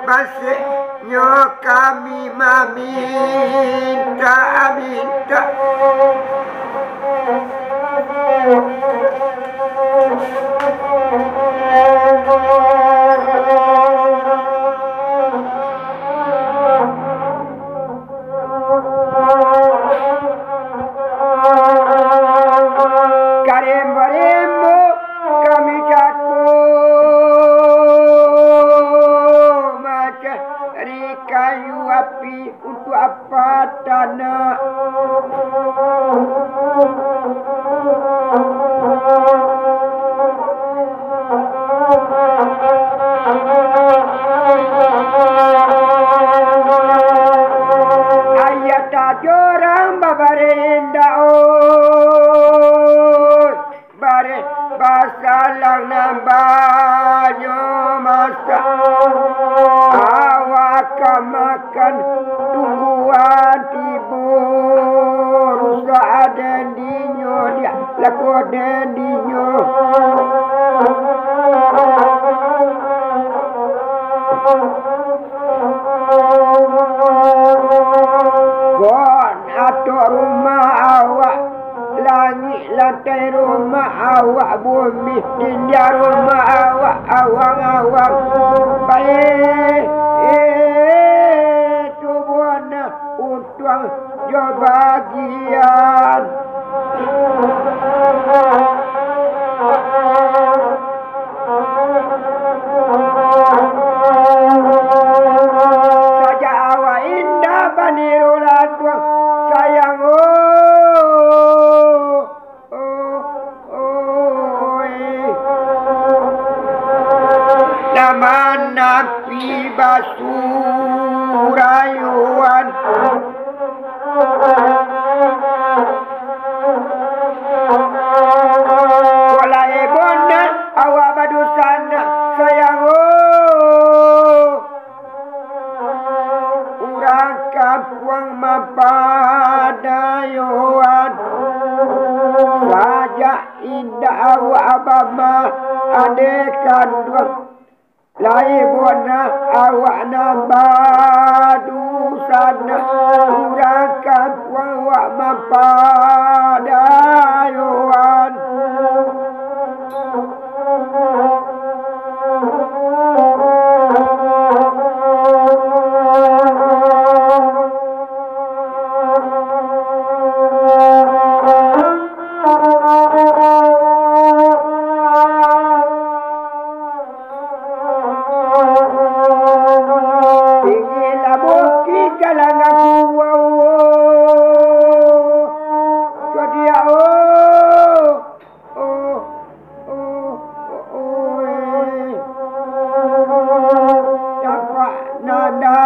Maksudnya kami meminta Karembo kami cari kayu api untuk apa tanah ayat ajorang babarenda bare basalang nambanyo masa awak makan tungguan tibur usaha dendinya dia laku dendinya gon atau rumah awak langit lantai rumah awak bumi dinda rumah awak awang-awang baik tubuhna untung jo bagian saja awak indah banirulan tuang sayang nama napi basurayuan kola ebona awak badusana sayang urang kampung mapadayuan saja indah awak abama adekan dua laibona awak nambadu sana urang kampung awak mapadayuan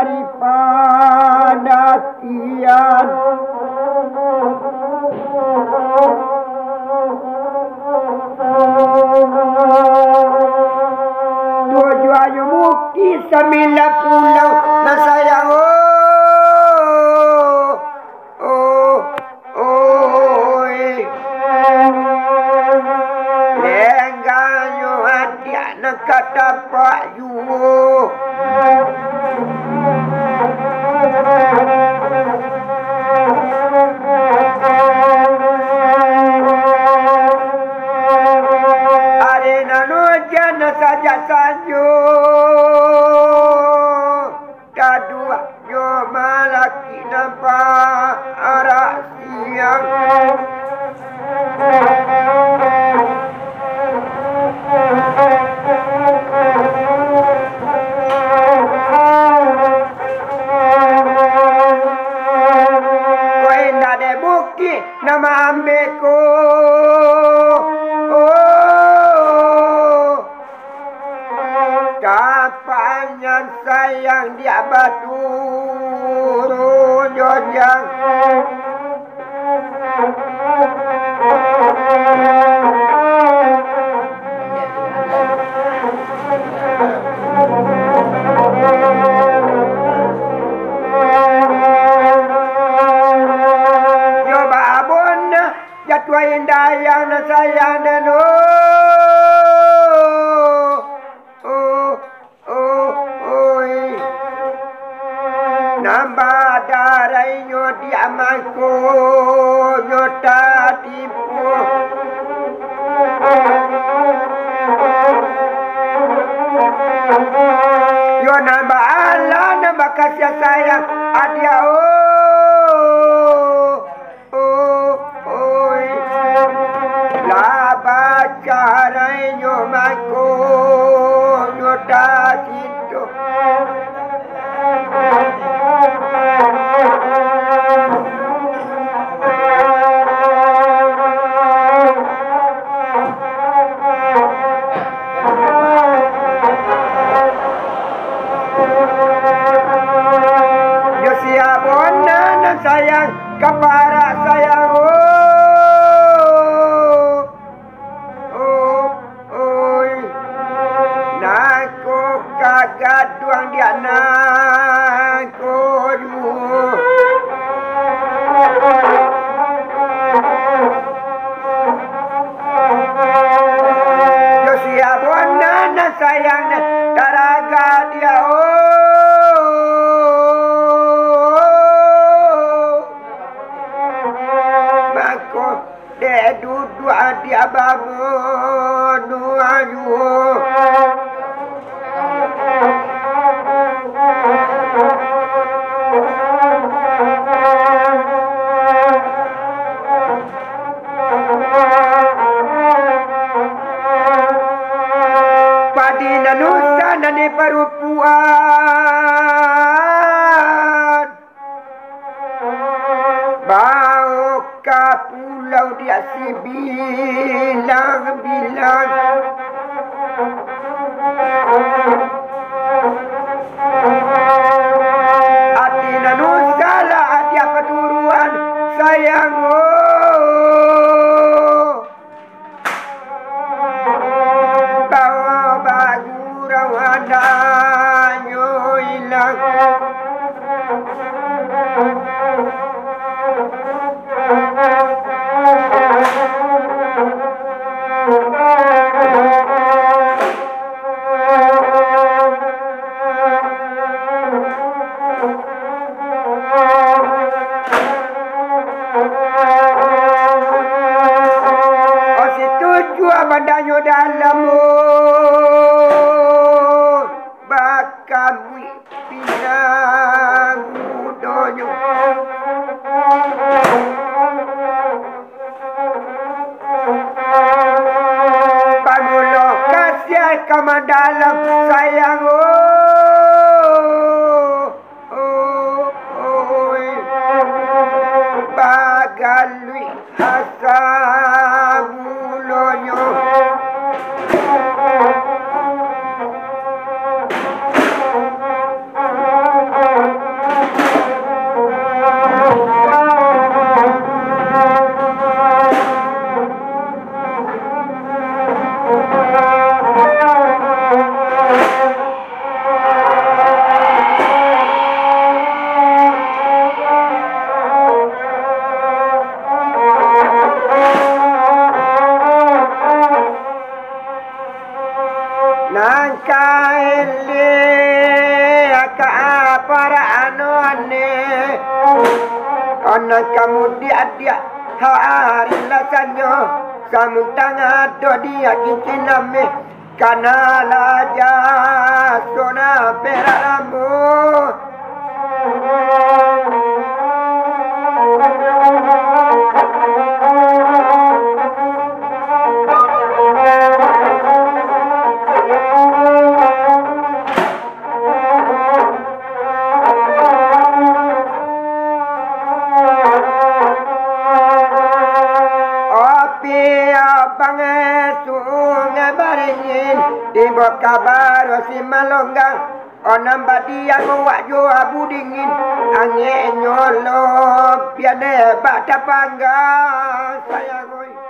daripada kian tujuannya muki 9 pulau nah sayang lengganyo hadiah nak kata Pak Yuwo arena nojan saja sanjo kadua yo malaki nampak arah siang nama ambeko kapanya sayang dia batu jojang jatuhin dayang na sayang dan oi nambah darai nyoti amaku nyota tipu yo nambah Allah nambah kasih sayang adia laba carai nyomaku nyota tipu sayang kepada sayang naku kagak tuang dia naku yo siap wanana sayang taraga dia duduk adia babu nuaju padi nanusa nani perempuan bau ke pulau dia si bilang-bilang hati nanusalah dia keturuan sayang bawa bagurau adanya hilang Bandanyo dalam bakal pinang udonyo pamulo kasih kama dalam sayang bagalui asabulonyo nangkaile ka para anone ana kamu dia hari lasanyo samutang ado dia kinciname kana laja sona peraramu Tiba kabar si malonggang onam badi yang wak jo abu dingin angin nyolop piane bata pangga saya koi